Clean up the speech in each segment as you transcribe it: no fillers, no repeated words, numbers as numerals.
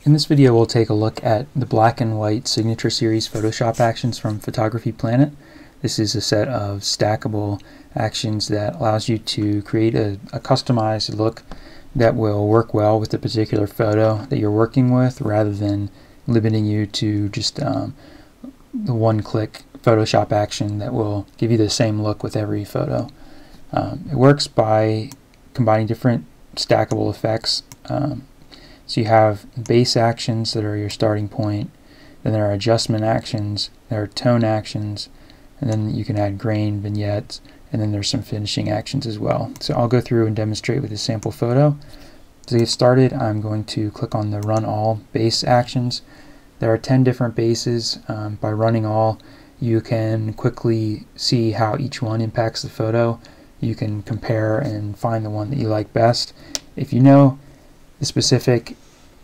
In this video we'll take a look at the black and white signature series Photoshop actions from Photography Planet. This is a set of stackable actions that allows you to create a customized look that will work well with the particular photo that you're working with, rather than limiting you to just the one-click Photoshop action that will give you the same look with every photo. It works by combining different stackable effects. So you have base actions that are your starting point, then there are adjustment actions, there are tone actions, and then you can add grain, vignettes, and then there's some finishing actions as well. So I'll go through and demonstrate with a sample photo. To get started, I'm going to click on the Run All Base Actions. There are 10 different bases. By running all, you can quickly see how each one impacts the photo. You can compare and find the one that you like best. If you know the specific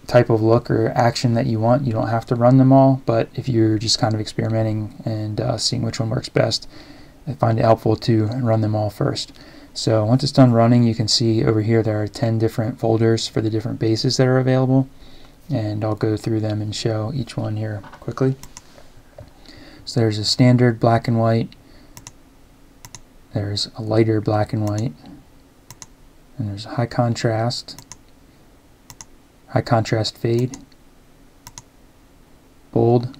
type of look or action that you want, you don't have to run them all, but if you're just kind of experimenting and seeing which one works best, I find it helpful to run them all first. So once it's done running, you can see over here there are 10 different folders for the different bases that are available, and I'll go through them and show each one here quickly. So there's a standard black and white, there's a lighter black and white, and there's high contrast fade, bold,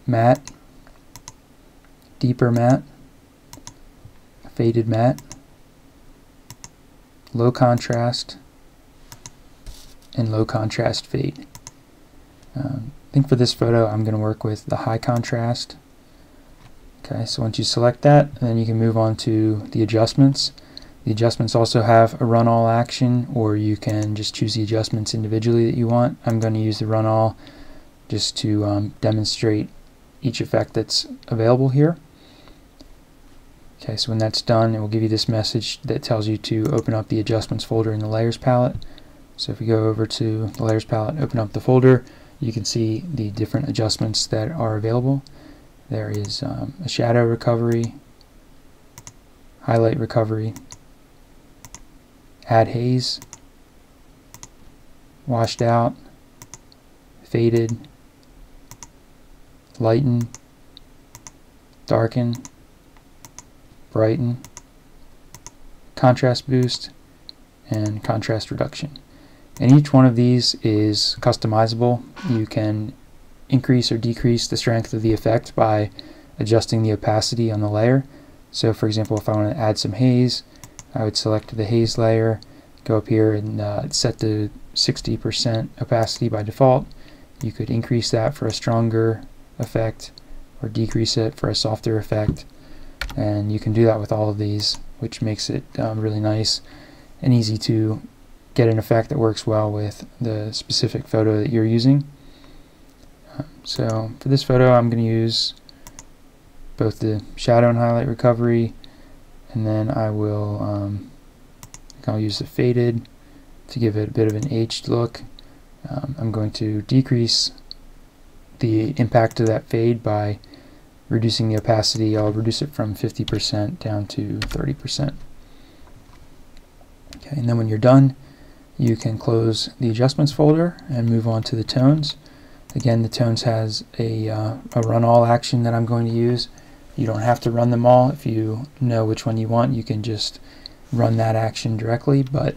matte, deeper matte, faded matte, low contrast, and low contrast fade. I think for this photo I'm going to work with the high contrast. Okay, so once you select that, then you can move on to the adjustments. The adjustments also have a run all action, or you can just choose the adjustments individually that you want. I'm going to use the run all just to demonstrate each effect that's available here. Okay, so when that's done, it will give you this message that tells you to open up the adjustments folder in the layers palette. So if we go over to the layers palette, open up the folder, you can see the different adjustments that are available. There is a shadow recovery, highlight recovery, add haze, washed out, faded, lighten, darken, brighten, contrast boost, and contrast reduction. And each one of these is customizable. You can increase or decrease the strength of the effect by adjusting the opacity on the layer. So for example, if I want to add some haze, I would select the haze layer, go up here and set the 60% opacity by default. You could increase that for a stronger effect or decrease it for a softer effect, and you can do that with all of these, which makes it really nice and easy to get an effect that works well with the specific photo that you're using. So for this photo I'm going to use both the shadow and highlight recovery, and then I'll use the faded to give it a bit of an aged look. I'm going to decrease the impact of that fade by reducing the opacity. I'll reduce it from 50% down to 30%. Okay, and then when you're done, you can close the adjustments folder and move on to the tones. Again, the tones has a run all action that I'm going to use. You don't have to run them all. If you know which one you want, you can just run that action directly, but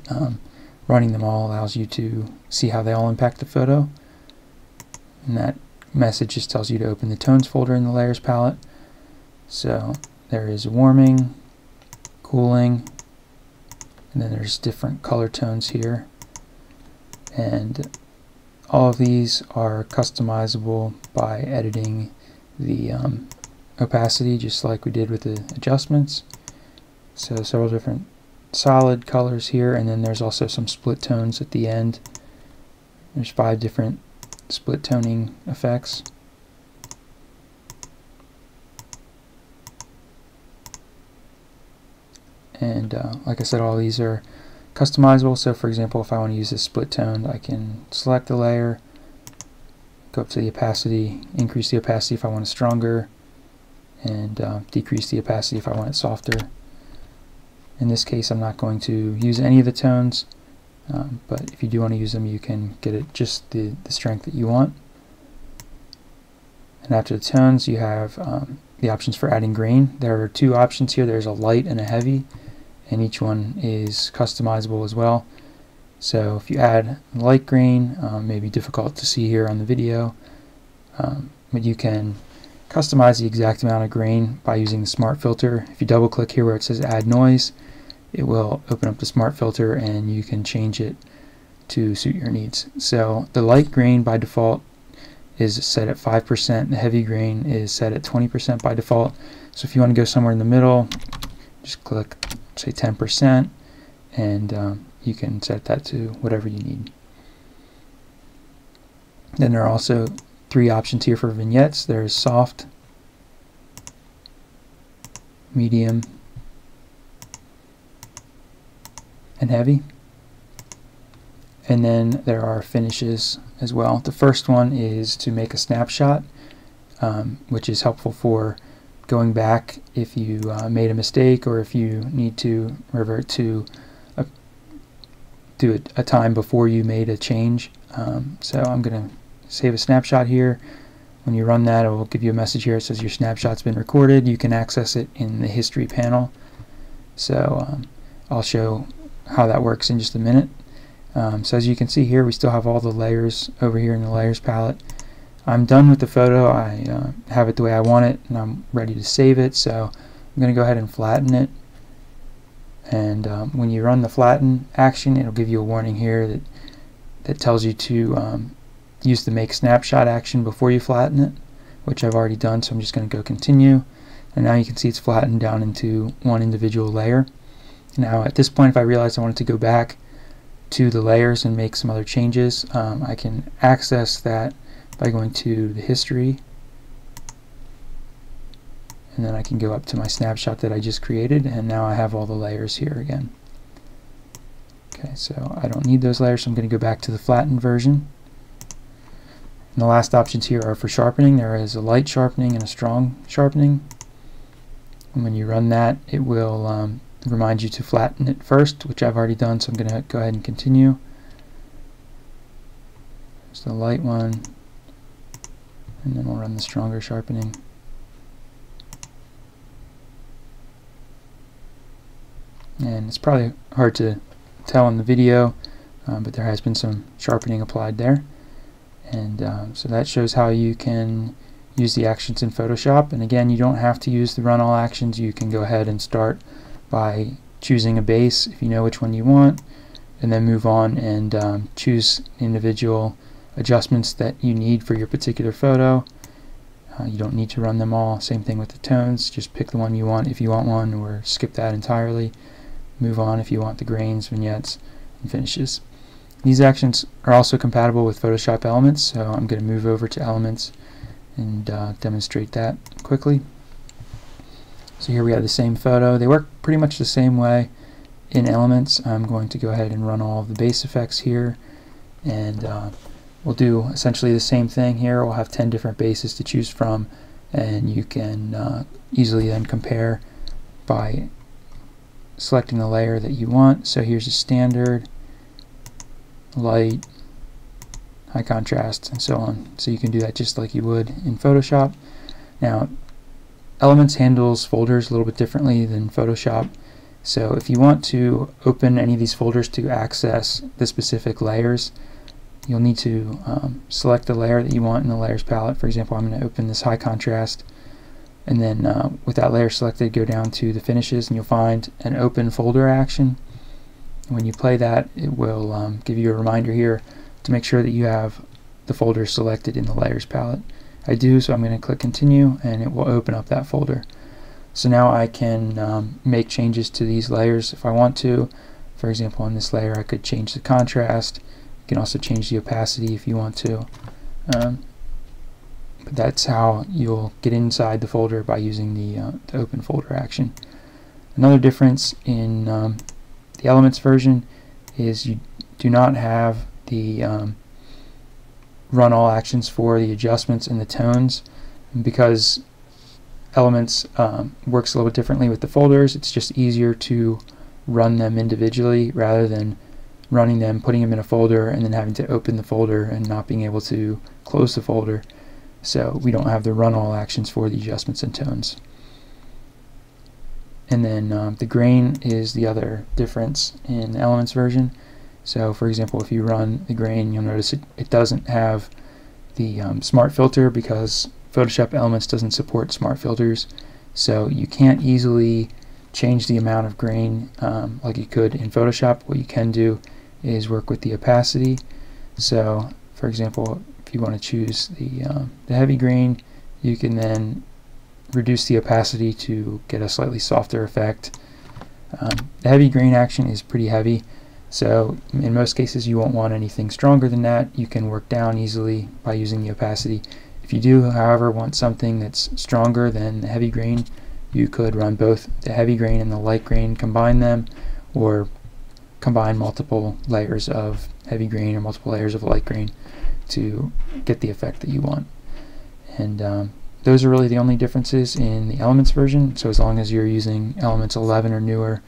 running them all allows you to see how they all impact the photo. And that message just tells you to open the tones folder in the layers palette. So there is warming, cooling, and then there's different color tones here. And all of these are customizable by editing the opacity, just like we did with the adjustments. So several different solid colors here, and then there's also some split tones at the end. There's 5 different split toning effects. And like I said, all these are customizable. So for example, if I want to use this split tone, I can select the layer, go up to the opacity, increase the opacity if I want it stronger, and decrease the opacity if I want it softer. In this case, I'm not going to use any of the tones. but if you do want to use them, you can get it just the strength that you want. And after the tones, you have the options for adding grain. There are two options here. There's a light and a heavy, and each one is customizable as well. So if you add light grain, may be difficult to see here on the video, but you can customize the exact amount of grain by using the smart filter. If you double click here where it says add noise, it will open up the smart filter and you can change it to suit your needs. So the light grain by default is set at 5%, the heavy grain is set at 20% by default. So if you want to go somewhere in the middle, just click say 10%, and you can set that to whatever you need. Then there are also three options here for vignettes. There's soft, medium, and heavy. And then there are finishes as well. The first one is to make a snapshot, which is helpful for going back if you made a mistake, or if you need to revert to a time before you made a change. So I'm going to save a snapshot here. When you run that, it will give you a message here. It says your snapshot's been recorded. You can access it in the history panel. So I'll show how that works in just a minute. So as you can see here, we still have all the layers over here in the layers palette. I'm done with the photo. I have it the way I want it, and I'm ready to save it. So I'm going to go ahead and flatten it. And when you run the flatten action, it'll give you a warning here that tells you to use the make snapshot action before you flatten it, which I've already done. So I'm just going to go continue. And now you can see it's flattened down into one individual layer. Now at this point, if I realize I wanted to go back to the layers and make some other changes, I can access that by going to the history, and then I can go up to my snapshot that I just created, and now I have all the layers here again. Okay, so I don't need those layers, so I'm going to go back to the flattened version. And the last options here are for sharpening. There is a light sharpening and a strong sharpening, and when you run that, it will remind you to flatten it first, which I've already done, so I'm going to go ahead and continue. There's the light one, and then we'll run the stronger sharpening. And it's probably hard to tell in the video, but there has been some sharpening applied there. And so that shows how you can use the actions in Photoshop. And again, you don't have to use the run all actions. You can go ahead and start by choosing a base if you know which one you want, and then move on and choose individual adjustments that you need for your particular photo. You don't need to run them all. Same thing with the tones. Just pick the one you want if you want one, or skip that entirely. Move on if you want the grains, vignettes, and finishes. These actions are also compatible with Photoshop Elements, so I'm going to move over to Elements and demonstrate that quickly. So here we have the same photo. They work pretty much the same way in Elements. I'm going to go ahead and run all of the base effects here, and we'll do essentially the same thing here. We'll have 10 different bases to choose from, and you can easily then compare by selecting the layer that you want. So here's a standard, light, high contrast, and so on. So you can do that just like you would in Photoshop. Now, Elements handles folders a little bit differently than Photoshop. So if you want to open any of these folders to access the specific layers, you'll need to select the layer that you want in the layers palette. For example, I'm going to open this high contrast, and then with that layer selected, go down to the finishes, and you'll find an open folder action. When you play that, it will give you a reminder here to make sure that you have the folder selected in the layers palette. I do, so I'm going to click continue, and it will open up that folder. So now I can make changes to these layers if I want to. For example, on this layer I could change the contrast. You can also change the opacity if you want to. But that's how you'll get inside the folder, by using the open folder action. Another difference in the Elements version is you do not have the run all actions for the adjustments and the tones. And because Elements works a little bit differently with the folders, it's just easier to run them individually rather than running them, putting them in a folder, and then having to open the folder and not being able to close the folder. So we don't have the run all actions for the adjustments and tones. And then the grain is the other difference in the Elements version. So for example, if you run the grain, you'll notice it doesn't have the smart filter, because Photoshop Elements doesn't support smart filters. So you can't easily change the amount of grain like you could in Photoshop. What you can do is work with the opacity. So for example, if you want to choose the heavy grain, you can then reduce the opacity to get a slightly softer effect. The heavy grain action is pretty heavy, so in most cases you won't want anything stronger than that. You can work down easily by using the opacity. If you do, however, want something that's stronger than the heavy grain, you could run both the heavy grain and the light grain, combine them, or combine multiple layers of heavy grain or multiple layers of light grain to get the effect that you want. And those are really the only differences in the Elements version. So as long as you're using Elements 11 or newer,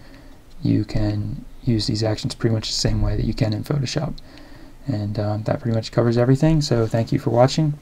you can use these actions pretty much the same way that you can in Photoshop. And that pretty much covers everything. So thank you for watching.